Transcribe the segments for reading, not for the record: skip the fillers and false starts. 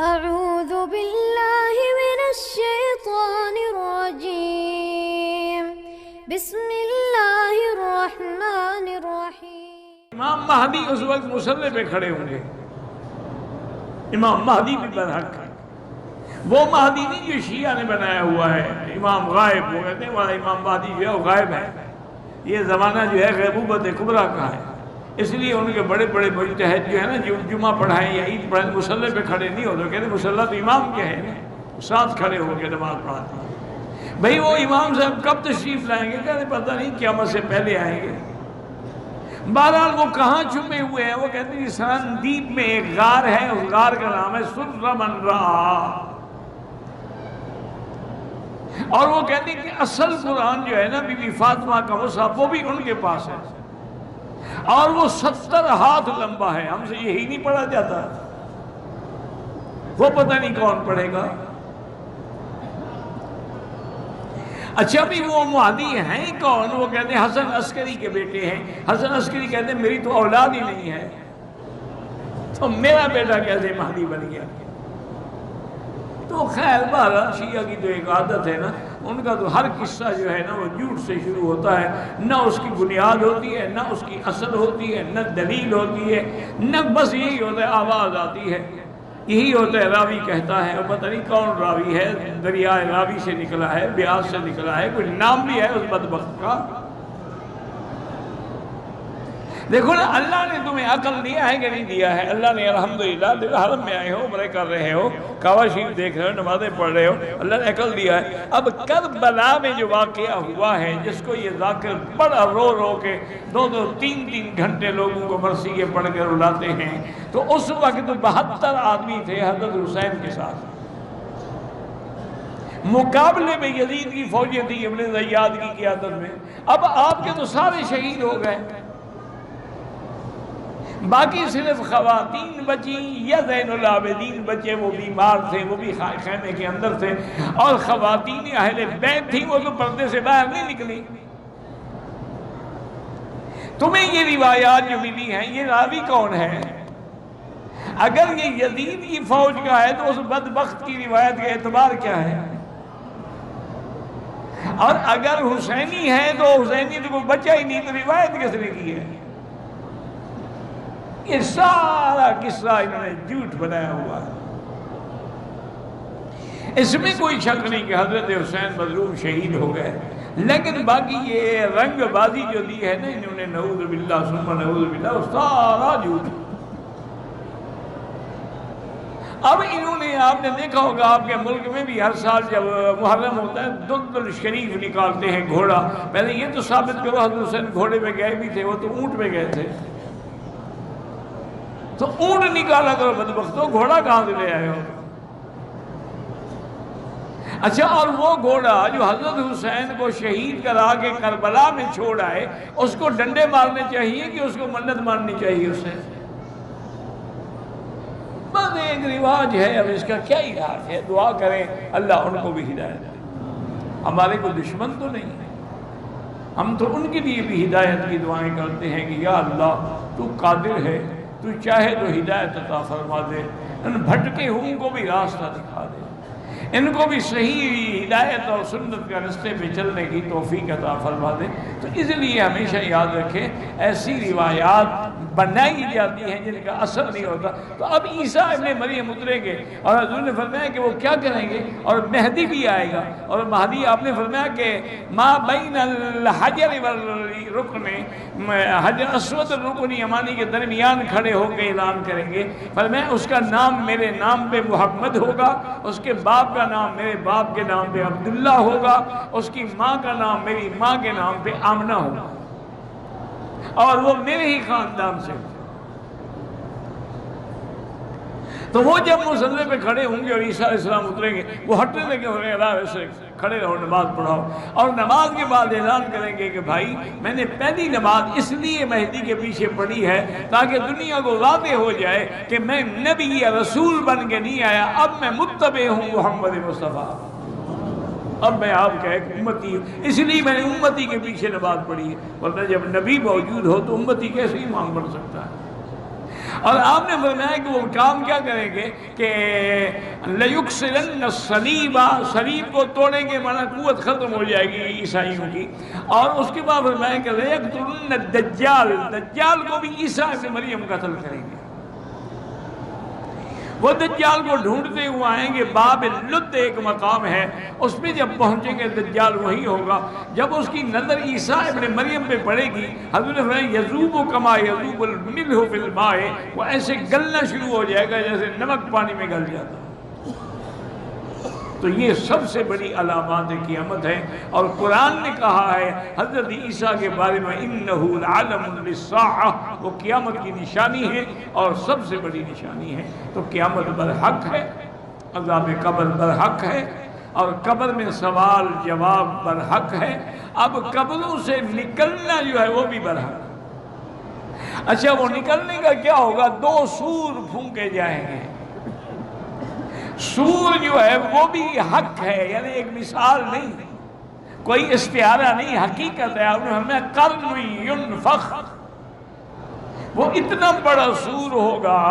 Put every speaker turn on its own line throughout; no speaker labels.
اعوذ باللہ من الشیطان الرجیم بسم اللہ الرحمن الرحیم۔
امام مہدی اس وقت مصلی پہ کھڑے ہوں گے۔ امام مہدی بھی برحق ہے، وہ مہدی نہیں جو شیعہ نے بنایا ہوا ہے، امام غائب، وہ کہتے ہیں والا امام مہدی جو ہے وہ غائب ہے۔ یہ زمانہ جو ہے غیبوبت کبریٰ کا ہے، اس لیے ان کے بڑے بڑے مجتہد جو ہے نا، جو جمعہ پڑھائیں یا عید پڑھائیں مصلی پہ کھڑے نہیں ہوتے، کہتے ہیں مصلی تو امام کے ہیں، ساتھ کھڑے ہو کے نماز پڑھاتے ہیں۔ بھئی وہ امام صاحب کب تشریف لائیں گے؟ کہتے ہیں پتہ نہیں، قیامت سے پہلے آئیں گے۔ بہرحال وہ کہاں چھپے ہوئے ہیں؟ وہ کہتے ہیں سرندیپ میں ایک غار ہے، اس غار کا نام ہے سر من رعا، اور وہ کہتے ہیں کہ اصل قرآن جو ہے نا بی بی فاطمہ کا مصحف وہ بھی ان کے پاس ہے، اور وہ 70 ہاتھ لمبا ہے، ہم سے یہی نہیں پڑھا جاتا، وہ پتہ نہیں کون پڑھے گا۔ اچھا بھی وہ مہدی ہیں کون؟ وہ کہتے ہیں حسن عسکری کے بیٹے ہیں۔ حسن عسکری کہتے ہیں میری تو اولاد ہی نہیں ہے، تو میرا بیٹا کیسے مہدی بن گیا؟ تو خیر بہرحال شیعہ کی تو ایک عادت ہے نا، ان کا تو ہر قصہ جو ہے نا وہ جھوٹ سے شروع ہوتا ہے، نہ اس کی بنیاد ہوتی ہے، نہ اس کی اصل ہوتی ہے، نہ دلیل ہوتی ہے، نہ بس یہی ہوتا ہے آواز آتی ہے، یہی ہوتا ہے راوی کہتا ہے، اور پتہ نہیں کون راوی ہے، دریائے راوی سے نکلا ہے، بیاس سے نکلا ہے، کوئی نام بھی ہے اس بدبخت کا۔ دیکھو نا، اللہ نے تمہیں عقل دیا ہے کہ نہیں دیا ہے؟ اللہ نے الحمدللہ، حرم میں آئے ہو، عمرے کر رہے ہو، کعبہ شریف دیکھ رہے ہو، نمازیں پڑھ رہے ہو، اللہ نے عقل دیا ہے۔ اب کربلا میں جو واقعہ ہوا ہے، جس کو یہ ذاکر بڑا رو رو کے 2-2 3-3 گھنٹے لوگوں کو مرثیے پڑھ کے رلاتے ہیں، تو اس وقت 72 آدمی تھے حضرت حسین کے ساتھ، مقابلے میں یزید کی فوجیں تھی ابن زیاد کی قیادت میں۔ اب آپ کے تو سارے شہید ہو گئے، باقی صرف خواتین بچی یا زین العابدین بچے، وہ بیمار تھے، وہ بھی خیمے کے اندر تھے، اور خواتین اہل بیت تھی، وہ تو پردے سے باہر نہیں نکلی۔ تمہیں یہ روایات جو ملی ہیں، یہ راوی کون ہے؟ اگر یہ یزید کی فوج کا ہے تو اس بدبخت کی روایت کا اعتبار کیا ہے؟ اور اگر حسینی ہے تو حسینی تو کوئی بچہ ہی نہیں، تو روایت کس نے کی ہے؟ یہ سارا قصہ انہوں نے جھوٹ بنایا ہوا ہے۔ اس میں کوئی شک نہیں کہ حضرت حسین مظلوم شہید ہو گئے، لیکن باقی یہ رنگ بازی جو دی ہے نا انہوں نے، نعوذ باللہ ثم نعوذ باللہ، وہ سارا جھوٹ۔ اب انہوں نے، آپ نے دیکھا ہوگا آپ کے ملک میں بھی ہر سال جب محرم ہوتا ہے دلدل الشریف نکالتے ہیں، گھوڑا۔ پہلے یہ تو ثابت کرو حضرت حسین گھوڑے میں گئے بھی تھے، وہ تو اونٹ میں گئے تھے، تو اونٹ نکالا کرو بدبختو، گھوڑا کہاں سے لے آئے ہو؟ اچھا، اور وہ گھوڑا جو حضرت حسین کو شہید کرا کے کربلا میں چھوڑ آئے، اس کو ڈنڈے مارنے چاہیے کہ اس کو منت ماننی چاہیے اسے؟ بس ایک رواج ہے، اب اس کا کیا علاج ہے؟ دعا کریں اللہ ان کو بھی ہدایت دے۔ ہمارے کو دشمن تو نہیں ہے، ہم تو ان کے لیے بھی ہدایت کی دعائیں کرتے ہیں کہ یا اللہ تو قادر ہے، تو چاہے تو ہدایت عطا فرما دے، ان بھٹکے ہوئے کو بھی راستہ دکھا دے، ان کو بھی صحیح ہدایت اور سنت کا راستے پہ چلنے کی توفیق عطا فرما دے۔ تو اس لیے ہمیشہ یاد رکھیں، ایسی روایات بنائی جاتی ہیں جن کا اثر نہیں ہوتا۔ تو اب عیسیٰ ابن مریم اتریں گے، اور حضور نے فرمایا کہ وہ کیا کریں گے، اور مہدی بھی آئے گا، اور مہدی آپ نے فرمایا کہ ما بین الحجر والرکن، حجر اسود اور رکن یمانی کے درمیان کھڑے ہو کے اعلان کریں گے، فرمایا اس کا نام میرے نام پہ محمد ہوگا، اس کے باپ کا نام میرے باپ کے نام پہ عبداللہ ہوگا، اس کی ماں کا نام میری ماں کے نام پہ آمنہ ہوگا، اور وہ میرے ہی خاندان سے۔ تو وہ جب مصلی پہ کھڑے ہوں گے اور عیسیٰ علیہ السلام اتریں گے، وہ ہٹنے لگے، ویسے کھڑے رہو، نماز پڑھاؤ، اور نماز کے بعد اعلان کریں گے کہ بھائی میں نے پہلی نماز اس لیے مہدی کے پیچھے پڑھی ہے تاکہ دنیا کو واضح ہو جائے کہ میں نبی یا رسول بن کے نہیں آیا، اب میں متبع ہوں محمد مصطفیٰ، اب میں آپ کا ایک امتی ہوں، اس لیے میں نے امتی کے پیچھے نماز پڑھی ہے، ورنہ جب نبی موجود ہو تو امتی کیسے امام بن سکتا ہے؟ اور آپ نے فرمایا کہ وہ کام کیا کریں گے کہ لَيُكْسِرَنَّ الصَّلِيبَ، صلیب کو توڑیں گے، مانا قوت ختم ہو جائے گی عیسائیوں کی. اور اس کے بعد فرمایا کہ لَيَقْتُلُنَّ الدَّجَّالَ، دجال کو بھی عیسیٰ ابن مریم قتل کریں گے. وہ دجال کو ڈھونڈتے ہوئے آئیں گے. باب لد ایک مقام ہے، اس پہ جب پہنچیں گے دجال وہی ہوگا. جب اس کی نظر عیسیٰ ابن مریم پہ پڑے گی، حضرت فرمائے یذوب کما یذوب الملح فی الماء، وہ ایسے گلنا شروع ہو جائے گا جیسے نمک پانی میں گل جاتا ہے. تو یہ سب سے بڑی علامات قیامت ہے. اور قرآن نے کہا ہے حضرت عیسیٰ کے بارے میں انہ لعلم للساعہ، وہ قیامت کی نشانی ہے اور سب سے بڑی نشانی ہے. تو قیامت برحق ہے، عذاب قبر برحق ہے، اور قبر میں سوال جواب برحق ہے. اب قبروں سے نکلنا جو ہے وہ بھی برحق ہے. اچھا وہ نکلنے کا کیا ہوگا؟ 2 سور پھونکے جائیں گے. سور جو ہے وہ بھی حق ہے، یعنی ایک مثال نہیں، کوئی استعارہ نہیں، حقیقت ہے. آپ نے ہمیں قرن ینفخ، وہ اتنا بڑا سور ہوگا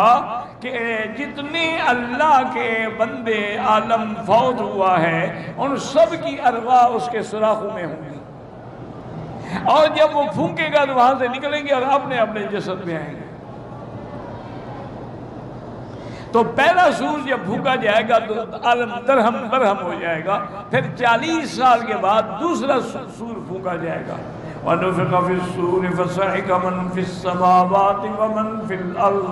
کہ جتنے اللہ کے بندے عالم فوت ہوا ہے ان سب کی ارواح اس کے سوراخوں میں ہوں گی. اور جب وہ پھونکے گا تو وہاں سے نکلیں گے اور اپنے اپنے جسد میں آئیں گے. تو پہلا سور جب پھونکا جائے گا تو عالم درہم برہم ہو جائے گا. پھر 40 سال کے بعد دوسرا سور پھونکا جائے گا. وَنُفِخَ فِي الصُّورِ فَصَعِقَ مَنْ فِي السَّمَاوَاتِ وَمَنْ فِي الْأَرْضِ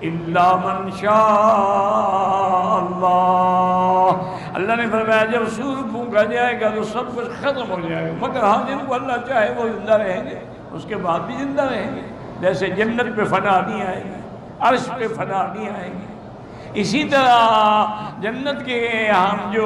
إِلَّا مَنْ شَاءَ اللَّهُ. اللہ نے فرمایا جب سور پھونکا جائے گا تو سب کچھ ختم ہو جائے گا، مگر ہاں جن کو اللہ چاہے وہ زندہ رہیں گے، اس کے بعد بھی زندہ رہیں گے. جیسے جنت پہ فنا نہیں آئے گی، عرش پہ فنا نہیں آئے گی، اسی طرح جنت کے ہم جو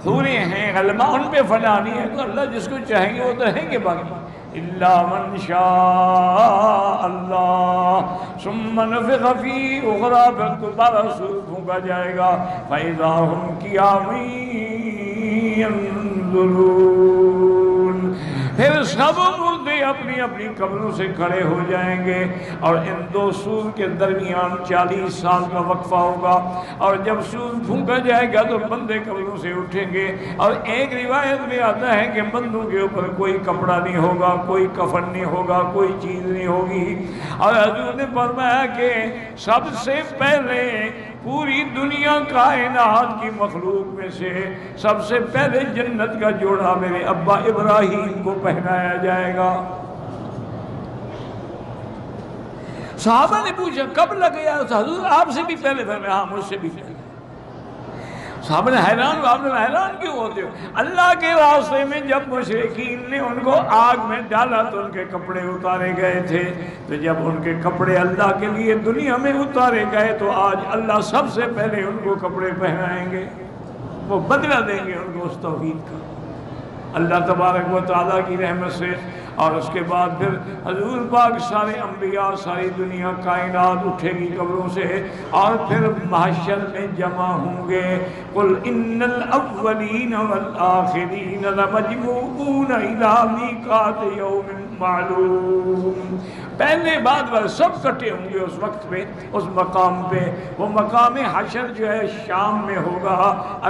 حوریں ہیں غلما ان پہ فنا نہیں ہے. تو اللہ جس کو چاہیں گے وہ تو رہیں گے باقی. الا من شاء اللہ ثم نفخ فی اخری، پھر دوبارہ سور پھونکا جائے گا. فاذا هم قیام ينظرون، پھر سب مردے اپنی اپنی قبروں سے کھڑے ہو جائیں گے. اور ان 2 سور کے درمیان 40 سال کا وقفہ ہوگا. اور جب سور پھونکا جائے گا تو بندے قبروں سے اٹھیں گے. اور ایک روایت میں آتا ہے کہ بندوں کے اوپر کوئی کپڑا نہیں ہوگا، کوئی کفن نہیں ہوگا، کوئی چیز نہیں ہوگی. اور حضور نے فرمایا کہ سب سے پہلے پوری دنیا کائنات کی مخلوق میں سے سب سے پہلے جنت کا جوڑا میرے ابا ابراہیم کو پہنایا جائے گا. صحابہ نے پوچھا کب لگیا؟ حضور آپ سے بھی پہلے فرمایا ہاں مجھ سے بھی پہلے. صحابہ نے حیران ہوا. آپ نے حیران کیوں ہوتے ہو؟ اللہ کے راستے میں جب مشرکین نے ان کو آگ میں ڈالا تو ان کے کپڑے اتارے گئے تھے. تو جب ان کے کپڑے اللہ کے لیے دنیا میں اتارے گئے تو آج اللہ سب سے پہلے ان کو کپڑے پہنائیں گے، وہ بدلہ دیں گے ان کو اس توحید کا. اللہ تبارک و تعالیٰ کی رحمت سے. اور اس کے بعد پھر حضور پاک سارے انبیاء ساری دنیا کائنات اٹھے گی قبروں سے اور پھر محشر میں جمع ہوں گے. قل ان الاولین والآخرین لمجموعون الی میقات یوم معلوم. پہلے بعد والے سب کٹے ہوں گے اس وقت پہ، اس مقام پہ. وہ مقام حشر جو ہے شام میں ہوگا،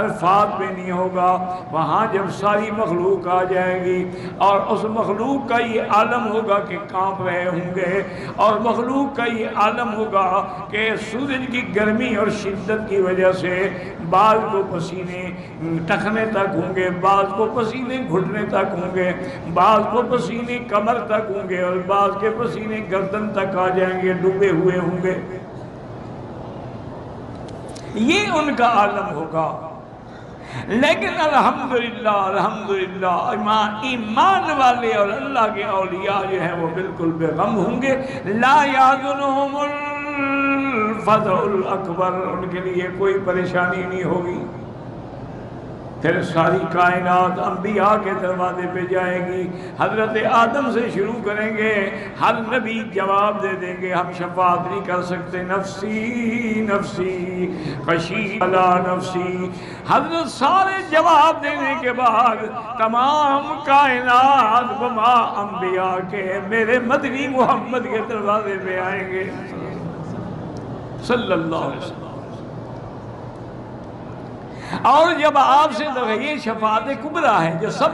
عرفات میں نہیں ہوگا. وہاں جب ساری مخلوق آ جائے گی اور اس مخلوق کا یہ عالم ہوگا کہ کانپ رہے ہوں گے، اور مخلوق کا یہ عالم ہوگا کہ سورج کی گرمی اور شدت کی وجہ سے بعض کو پسینے ٹخنے تک ہوں گے، بعض کو پسینے گھٹنے تک ہوں گے، بعض کو پسینے کمر تک ہوں گے، اور بعض کے پسینے گردن تک آ جائیں گے، ڈوبے ہوئے ہوں گے. یہ ان کا عالم ہوگا. لیکن الحمدللہ ایمان والے اور اللہ کے اولیاء جو ہیں وہ بالکل بے غم ہوں گے. لا یحزنہم الفزع الاکبر، ان کے لیے کوئی پریشانی نہیں ہوگی. پھر ساری کائنات انبیاء کے دروازے پہ جائے گی. حضرت آدم سے شروع کریں گے، ہر نبی جواب دے دیں گے ہم شفاعت نہیں کر سکتے، نفسی نفسی خشی علی نفسی. حضرت سارے جواب دینے کے بعد تمام کائنات وما انبیاء کے میرے مدنی محمد کے دروازے پہ آئیں گے. صلی اللہ علیہ وسلم. اور جب آپ سے یہ شفاعت کبریٰ ہے جو سب